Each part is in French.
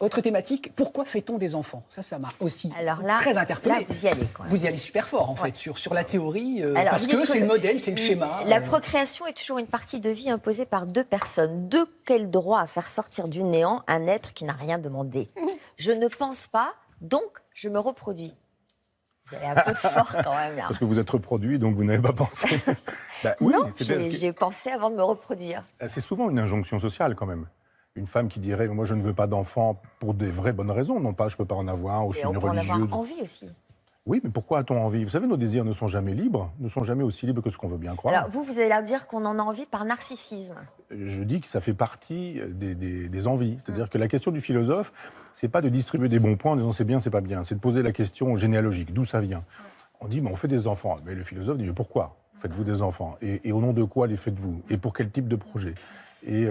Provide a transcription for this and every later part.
Autre thématique, pourquoi fait-on des enfants? Ça m'a aussi Alors là, très interpellé. là, vous y allez, quand même. Vous y allez super fort, en fait, sur la théorie, Alors, parce vous que dites c'est le modèle, c'est le schéma. La procréation est toujours une partie de vie imposée par deux personnes. De quel droit à faire sortir du néant un être qui n'a rien demandé? Je ne pense pas, donc je me reproduis. Vous allez un peu fort quand même, là. Parce que vous êtes reproduit, donc vous n'avez pas pensé. Bah, oui, Non, c'est-à-dire j'ai pensé avant de me reproduire. c'est souvent une injonction sociale, quand même. Une femme qui dirait « moi, je ne veux pas d'enfant pour des vraies bonnes raisons, non pas je ne peux pas en avoir, ou je Et suis on une peut en religieuse. » avoir envie aussi. Oui, mais pourquoi a-t-on envie? Vous savez, nos désirs ne sont jamais libres, ne sont jamais aussi libres que ce qu'on veut bien croire. Alors, vous allez leur dire qu'on en a envie par narcissisme. Je dis que ça fait partie des envies. C'est-à-dire que la question du philosophe, c'est pas de distribuer des bons points en disant c'est bien, c'est pas bien. C'est de poser la question généalogique, d'où ça vient. On dit, mais on fait des enfants. Mais le philosophe dit, mais pourquoi faites-vous des enfants et au nom de quoi les faites-vous? Et pour quel type de projet? Et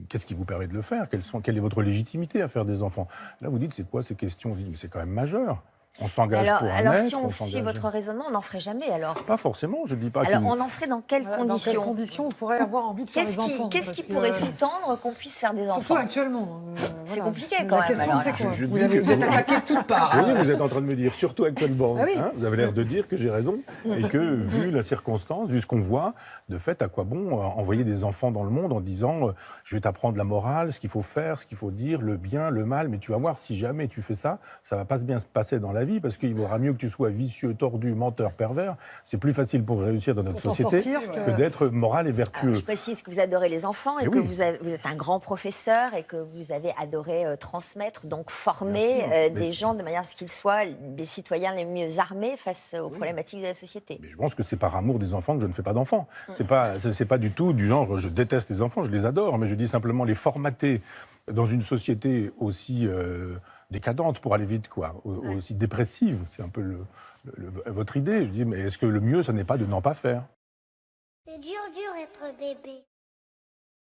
qu'est-ce qui vous permet de le faire? Quelle est votre légitimité à faire des enfants? Là, vous dites, c'est quoi ces questions? On dit, mais c'est quand même majeur. On s'engage pour un alors être, si on s'engage- suit votre raisonnement, on n'en ferait jamais alors. Pas forcément, je ne dis pas Alors, que... on en ferait dans quelles Dans quelles conditions? conditions on pourrait avoir envie de faire des enfants? Qu'est-ce Parce qui que, pourrait sous-tendre qu'on puisse faire des surtout enfants? actuellement. C'est voilà. compliqué quand La même, question, alors, c'est là. quoi? Je Vous, dis que vous êtes attaqué de toutes parts. Oui, vous êtes en train de me dire, surtout actuellement, Ah oui. vous avez l'air de dire que j'ai raison, et que, vu la circonstance, vu ce qu'on voit, de fait, à quoi bon envoyer des enfants dans le monde en disant je vais t'apprendre la morale, ce qu'il faut faire, ce qu'il faut dire, le bien, le mal, mais tu vas voir, si jamais tu fais ça, ça va pas bien se passer dans la vie, parce qu'il vaudra mieux que tu sois vicieux, tordu, menteur, pervers. C'est plus facile pour réussir dans notre Pour t'en société sortir que d'être moral et vertueux. Alors, je précise que vous adorez les enfants et Eh que oui. vous êtes un grand professeur et que vous avez adoré transmettre, donc Bien former sûr, mais- des gens de manière à ce qu'ils soient des citoyens les mieux armés face aux problématiques de la société. Mais je pense que c'est par amour des enfants que je ne fais pas d'enfants. C'est pas du tout du genre je déteste les enfants, je les adore, mais je dis simplement les formater dans une société aussi décadente pour aller vite, quoi, aussi dépressive. C'est un peu votre idée. Je dis mais est-ce que le mieux, ce n'est pas de n'en pas faire? C'est dur être bébé.